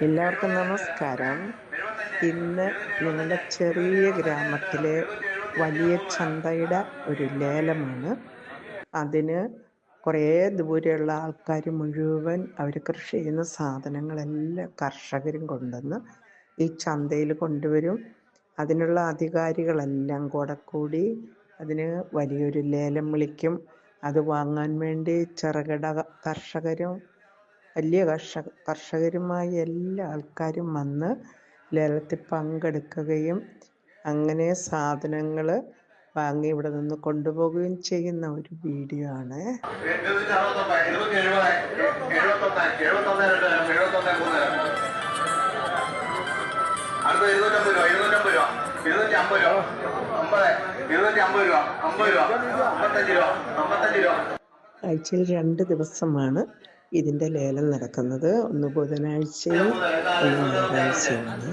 എല്ലാവർക്കും നമസ്കാരം. ഇന്ന് ഞങ്ങളുടെ ചെറിയ ഗ്രാമത്തിലെ വലിയ ചന്തയുടെ ഒരു ലേലമാണ്. അതിന് കുറേ ദൂരെയുള്ള ആൾക്കാർ മുഴുവൻ അവർ കൃഷി ചെയ്യുന്ന സാധനങ്ങളെല്ലാം കർഷകരും കൊണ്ടുവന്ന് ഈ ചന്തയിൽ കൊണ്ടുവരും. അതിനുള്ള അധികാരികളെല്ലാം കൂടെ കൂടി അതിന് വലിയൊരു ലേലം വിളിക്കും. അത് വാങ്ങാൻ വേണ്ടി ചെറുകിട കർഷകരും വലിയ കർഷകരുമായ എല്ലാ ആൾക്കാരും വന്ന് ലേലത്തിൽ പങ്കെടുക്കുകയും അങ്ങനെ സാധനങ്ങൾ വാങ്ങി ഇവിടെ നിന്ന് കൊണ്ടുപോവുകയും ചെയ്യുന്ന ഒരു വീഡിയോ ആണ്. ആഴ്ചയിൽ 2 ദിവസമാണ് ഇതിൻ്റെ ലേലം നടക്കുന്നത്. ഒന്ന് ബുധനാഴ്ചയും ഒന്ന് ഞായറാഴ്ചയുമാണ്.